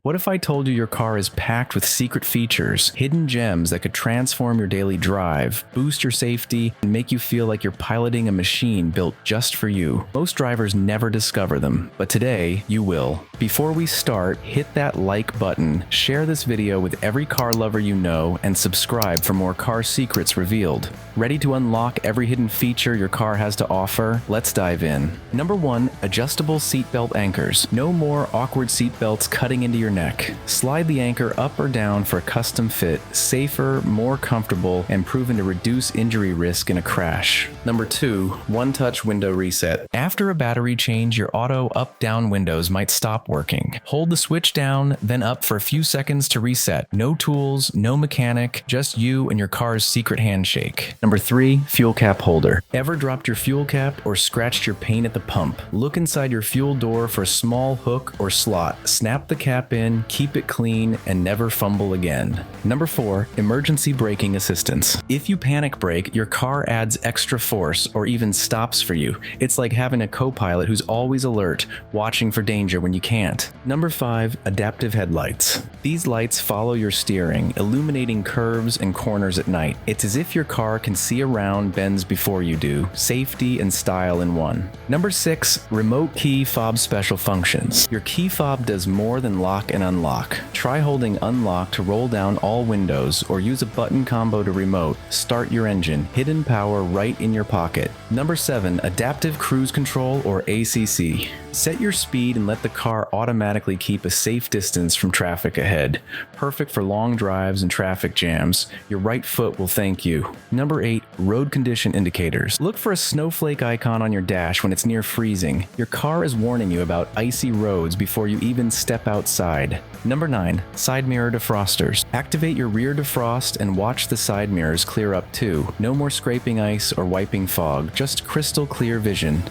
What if I told you your car is packed with secret features, hidden gems that could transform your daily drive, boost your safety, and make you feel like you're piloting a machine built just for you? Most drivers never discover them, but today you will. Before we start, hit that like button, share this video with every car lover you know, and subscribe for more car secrets revealed. Ready to unlock every hidden feature your car has to offer? Let's dive in. Number 1, adjustable seatbelt anchors. No more awkward seatbelts cutting into your neck. Slide the anchor up or down for a custom fit, safer, more comfortable, and proven to reduce injury risk in a crash. Number 2, one-touch window reset. After a battery change, your auto up-down windows might stop working. Hold the switch down, then up for a few seconds to reset. No tools, no mechanic, just you and your car's secret handshake. Number 3, fuel cap holder. Ever dropped your fuel cap or scratched your paint at the pump? Look inside your fuel door for a small hook or slot. Snap the cap in, keep it clean, and never fumble again. Number 4, emergency braking assistance. If you panic brake, your car adds extra force or even stops for you. It's like having a co-pilot who's always alert, watching for danger when you can't. Number 5, adaptive headlights. These lights follow your steering, illuminating curves and corners at night. It's as if your car can see around bends before you do. Safety and style in one. Number 6, remote key fob special functions. Your key fob does more than lock and unlock. Try holding unlock to roll down all windows or use a button combo to remote. Start your engine. Hidden power right in your pocket. Number 7, adaptive cruise control or ACC. Set your speed and let the car automatically keep a safe distance from traffic ahead. Perfect for long drives and traffic jams. Your right foot will thank you. Number 8, road condition indicators. Look for a snowflake icon on your dash when it's near freezing. Your car is warning you about icy roads before you even step outside. Number 9, side mirror defrosters. Activate your rear defrost and watch the side mirrors clear up too. No more scraping ice or wiping fog, just crystal clear vision.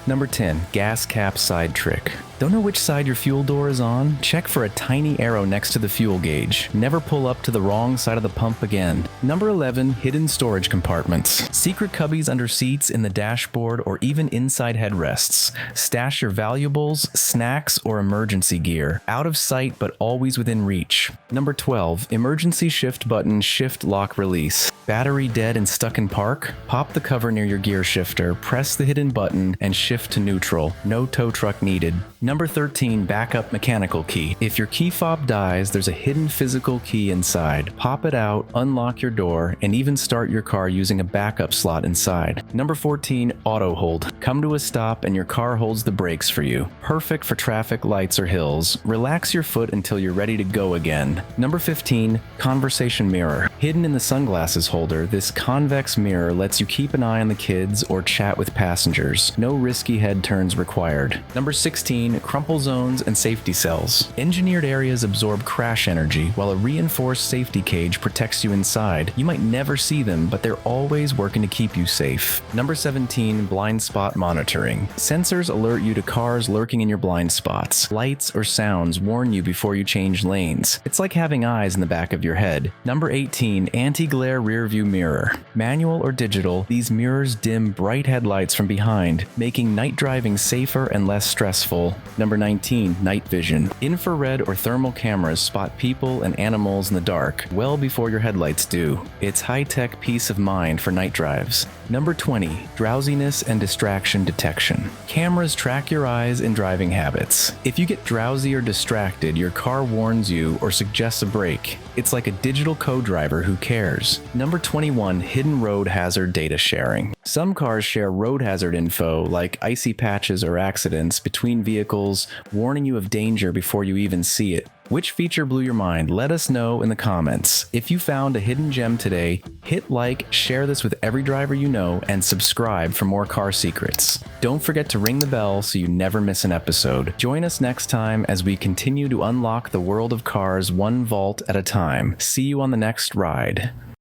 Number 10, gas cap side trick. Don't know which side your fuel door is on? Check for a tiny arrow next to the fuel gauge. Never pull up to the wrong side of the pump again. Number 11, hidden storage compartments. Secret cubbies under seats, in the dashboard, or even inside headrests. Stash your valuables, snacks, or emergency gear. Out of sight but always within reach. Number 12, emergency shift button shift lock release. Battery dead and stuck in park? Pop the cover near your gear shifter, press the hidden button, and shift to neutral. No tow truck needed. Number 13, backup mechanical key. If your key fob dies, there's a hidden physical key inside. Pop it out, unlock your door, and even start your car using a backup slot inside. Number 14, auto hold. Come to a stop and your car holds the brakes for you. Perfect for traffic lights or hills. Relax your foot until you're ready to go again. Number 15, conversation mirror. Hidden in the sunglasses holder, this convex mirror lets you keep an eye on the kids or chat with passengers. No risky head turns required. Number 16, crumple zones and safety cells. Engineered areas absorb crash energy, while a reinforced safety cage protects you inside. You might never see them, but they're always working to keep you safe. Number 17, blind spot monitoring. Sensors alert you to cars lurking in your blind spots. Lights or sounds warn you before you change lanes. It's like having eyes in the back of your head. Number 18, anti-glare rear view mirror. Manual or digital, these mirrors dim bright headlights from behind, making night driving safer and less stressful. Number 19, night vision. Infrared or thermal cameras spot people and animals in the dark, well before your headlights do. It's high-tech peace of mind for night drives. Number 20, drowsiness and distraction detection. Cameras track your eyes and driving habits. If you get drowsy or distracted, your car warns you or suggests a break. It's like a digital co-driver who cares. Number 21, hidden road hazard data sharing. Some cars share road hazard info like icy patches or accidents between vehicles, warning you of danger before you even see it. Which feature blew your mind? Let us know in the comments. If you found a hidden gem today, hit like, share this with every driver you know, and subscribe for more car secrets. Don't forget to ring the bell so you never miss an episode. Join us next time as we continue to unlock the world of cars one vault at a time. See you on the next ride.